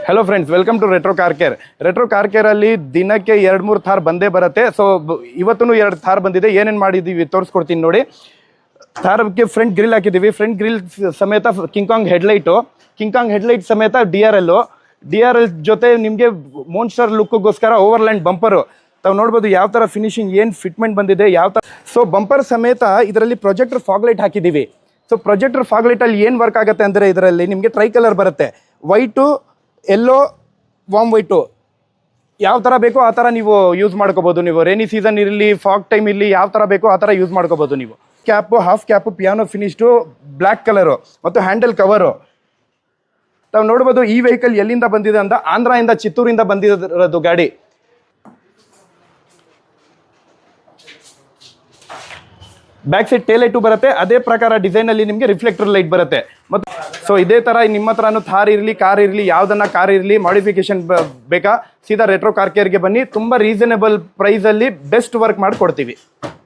Hello friends, welcome to retro car care. Retro car ಕೇರಲ್ಲಿ ದಿನಕ್ಕೆ 2-3 ಥಾರ್ ಬಂದೇ ಬರುತ್ತೆ. ಸೊ ಇವತ್ತೂ 2 ಥಾರ್ ಬಂದಿದೆ. ಏನೇನು ಮಾಡಿದ್ದೀವಿ ತೋರಿಸ್ಕೊಡ್ತೀನಿ ನೋಡಿ. ಥಾರ್ಗೆ ಫ್ರಂಟ್ ಗ್ರಿಲ್ ಹಾಕಿದ್ದೀವಿ. ಫ್ರಂಟ್ ಗ್ರಿಲ್ ಸಮೇತ ಕಿಂಗ್ ಹೆಡ್ಲೈಟ್ ಸಮೇತ DRL ಜೊತೆ ನಿಮಗೆ ಮೋನ್ಸ್ಟರ್ ಲುಕ್ಗೋಸ್ಕರ ಓವರ್ಲ್ಯಾಂಡ್ ಬಂಪರು ತಾವು ನೋಡ್ಬೋದು. ಯಾವ ಥರ ಫಿನಿಶಿಂಗ್, ಏನು ಫಿಟ್ಮೆಂಟ್ ಬಂದಿದೆ, ಯಾವ ಥರ. ಸೊ ಬಂಪರ್ ಸಮೇತ ಇದರಲ್ಲಿ ಪ್ರೊಜೆಕ್ಟರ್ ಫಾಗ್ಲೈಟ್ ಹಾಕಿದ್ದೀವಿ. ಸೊ ಪ್ರೊಜೆಕ್ಟರ್ ಫಾಗ್ಲೈಟಲ್ಲಿ ಏನು ವರ್ಕ್ ಆಗುತ್ತೆ ಅಂದರೆ ಇದರಲ್ಲಿ ನಿಮಗೆ ಟ್ರೈ ಕಲರ್ ಬರುತ್ತೆ. ವೈಟು, ಎಲ್ಲೋ, ವಾಮ್ ವೈಟು, ಯಾವ ಥರ ಬೇಕೋ ಆ ಥರ ನೀವು ಯೂಸ್ ಮಾಡ್ಕೋಬೋದು. ನೀವು ರೇನಿ ಸೀಸನ್ ಇರಲಿ, ಫಾಗ್ ಟೈಮ್ ಇರಲಿ, ಯಾವ ಥರ ಬೇಕೋ ಆ ಥರ ಯೂಸ್ ಮಾಡ್ಕೋಬೋದು ನೀವು. Cap, half cap, piano finished, black colour ಮತ್ತು ಹ್ಯಾಂಡಲ್ ಕವರು ತಾವು ನೋಡ್ಬೋದು. ಈ ವೆಹಿಕಲ್ ಎಲ್ಲಿಂದ ಬಂದಿದೆ ಅಂತ ಆಂಧ್ರದಿಂದ, ಚಿತ್ತೂರಿಂದ ಬಂದಿರೋದು ಗಾಡಿ. ಬ್ಯಾಕ್ ಸೈಡ್ ಟೇಲ್ ಲೈಟು ಬರುತ್ತೆ. ಅದೇ ಪ್ರಕಾರ ಡಿಸೈನಲ್ಲಿ ನಿಮಗೆ ರಿಫ್ಲೆಕ್ಟರ್ ಲೈಟ್ ಬರುತ್ತೆ. ಮತ್ತು ಸೊ ಇದೇ ಥರ ನಿಮ್ಮ ಹತ್ರನೂ ಥಾರ್ ಇರಲಿ, ಕಾರ್ ಇರಲಿ, ಯಾವುದನ್ನ ಕಾರ್ ಇರಲಿ ಮಾಡಿಫಿಕೇಶನ್ ಬೇಕಾ, ಸೀದಾ ರೆಟ್ರೋ ಕಾರ್ ಕೇರ್ಗೆ ಬನ್ನಿ. ತುಂಬ ರೀಸನೇಬಲ್ ಪ್ರೈಸಲ್ಲಿ ಬೆಸ್ಟ್ ವರ್ಕ್ ಮಾಡಿ ಕೊಡ್ತೀವಿ.